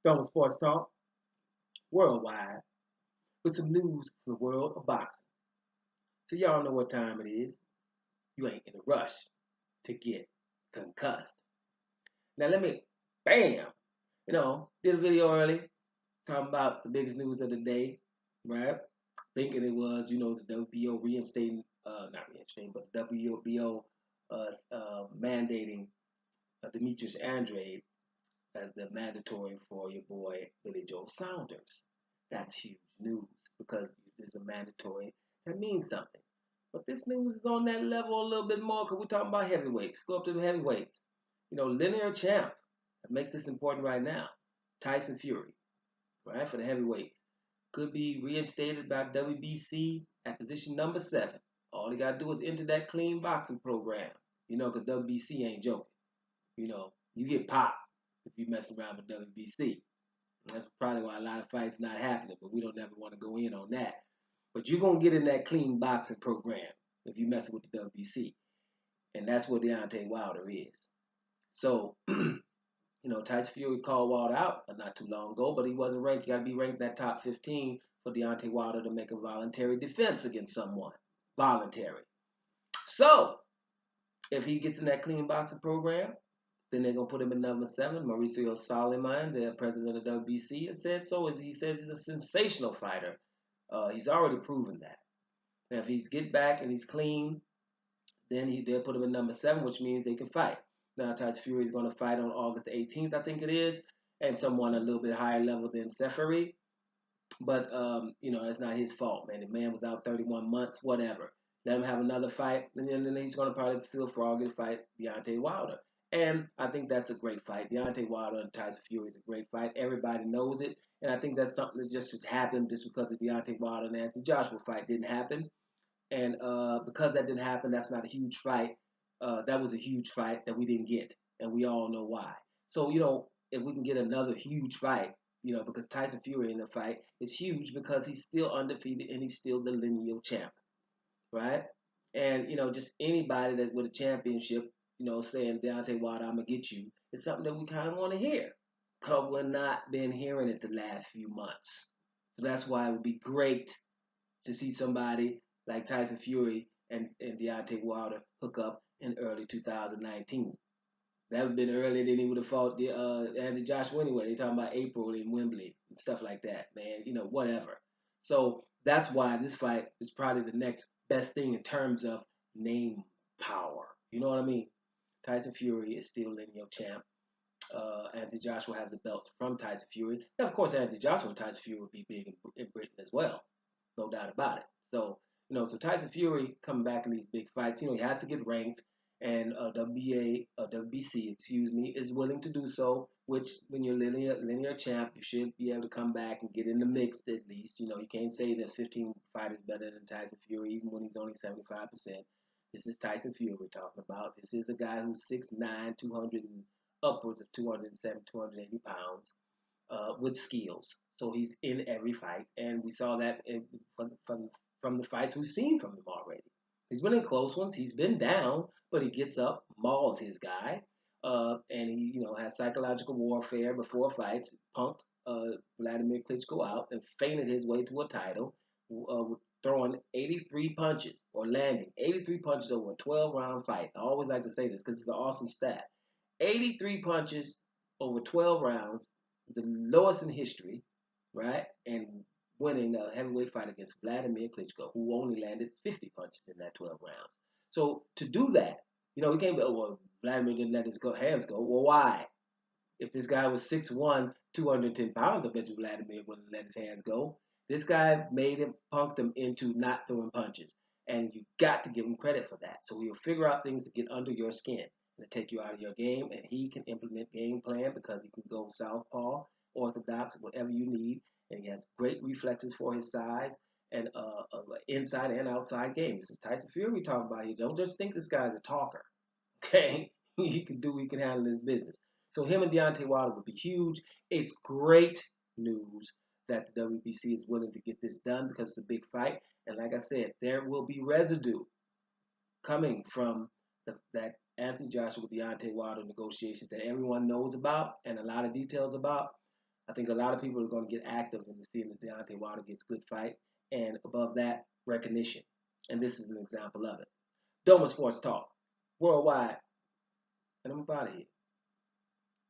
Film Sports Talk worldwide with some news from the world of boxing. So y'all know what time it is. You ain't in a rush to get concussed. Now let me, bam, did a video early talking about the biggest news of the day, right? Thinking it was, the WBO reinstating, not reinstating, but the WBO mandating Demetrius Andrade as the mandatory for your boy Billy Joe Saunders. That's huge news because there's a mandatory that means something. But this news is on that level a little bit more because we're talking about heavyweights. Go up to the heavyweights. Linear champ. That makes this important right now. Tyson Fury, right, for the heavyweights. Could be reinstated by WBC at position number 7. All he got to do is enter that clean boxing program, because WBC ain't joking. You get popped if you mess around with WBC. That's probably why a lot of fights not happening, but we don't ever want to go in on that. But you're going to get in that clean boxing program if you messing with the WBC. And that's what Deontay Wilder is. So, Tyson Fury called Wilder out not too long ago, but he wasn't ranked. You got to be ranked in that top 15 for Deontay Wilder to make a voluntary defense against someone. Voluntary. So, if he gets in that clean boxing program, then they're going to put him in number 7. Mauricio Soliman, the president of the WBC, has said so. He says he's a sensational fighter. He's already proven that. Now, if he's get back and he's clean, then they'll put him in number 7, which means they can fight. Now, Tyson Fury is going to fight on August the 18th, I think it is, and someone a little bit higher level than Seferi. But, it's not his fault, man. The man was out 31 months, whatever. Let him have another fight, and then he's going to probably feel froggy to fight Deontay Wilder. And I think that's a great fight. Deontay Wilder and Tyson Fury is a great fight. Everybody knows it. And I think that's something that just should happen just because the Deontay Wilder and Anthony Joshua fight didn't happen. And because that didn't happen, that's not a huge fight. That was a huge fight that we didn't get. And we all know why. So, if we can get another huge fight, because Tyson Fury in the fight is huge because he's still undefeated and he's still the lineal champ. Right? And, just anybody that with a championship, saying Deontay Wilder, I'm going to get you, it's something that we kind of want to hear. Because we're not been hearing it the last few months. So that's why it would be great to see somebody like Tyson Fury and Deontay Wilder hook up in early 2019. That would have been earlier than he would have fought the Anthony Joshua anyway. They're talking about April in Wembley and stuff like that, man. Whatever. So that's why this fight is probably the next best thing in terms of name power. You know what I mean? Tyson Fury is still lineal champ. Anthony Joshua has the belt from Tyson Fury. Now, of course, Anthony Joshua and Tyson Fury would be big in Britain as well. No doubt about it. So, so Tyson Fury coming back in these big fights, he has to get ranked. And WBC, is willing to do so, which when you're linear champ, you should be able to come back and get in the mix at least. You can't say there's 15 fighters better than Tyson Fury, even when he's only 75%. This is Tyson Fury we're talking about. This is a guy who's 6'9", 200 and upwards of 270, 280 pounds, with skills. So he's in every fight, and we saw that from the fights we've seen from him already. He's been in close ones. He's been down, but he gets up, mauls his guy, and he, has psychological warfare before fights. Punked Vladimir Klitschko out and feinted his way to a title, throwing 83 punches or landing 83 punches over a 12-round fight. I always like to say this because it's an awesome stat. 83 punches over 12 rounds is the lowest in history, right? And winning a heavyweight fight against Vladimir Klitschko, who only landed 50 punches in that 12 rounds. So to do that, we can't be, Vladimir didn't let his hands go. Well, why? If this guy was 6'1", 210 pounds, I bet you Vladimir wouldn't let his hands go. This guy punked him into not throwing punches. And you got to give him credit for that. So he'll figure out things to get under your skin and to take you out of your game. And he can implement game plan because he can go southpaw, orthodox, whatever you need. And he has great reflexes for his size and inside and outside game. This is Tyson Fury we talking about here. Don't just think this guy's a talker. Okay? he can handle his business. So him and Deontay Wilder would be huge. It's great news that the WBC is willing to get this done because it's a big fight. And like I said, there will be residue coming from that Anthony Joshua Deontay Wilder negotiations that everyone knows about and a lot of details about. I think a lot of people are going to get active in seeing that Deontay Wilder gets good fight, and above that, recognition. And this is an example of it. Doma Sports Talk, worldwide, and I'm about here.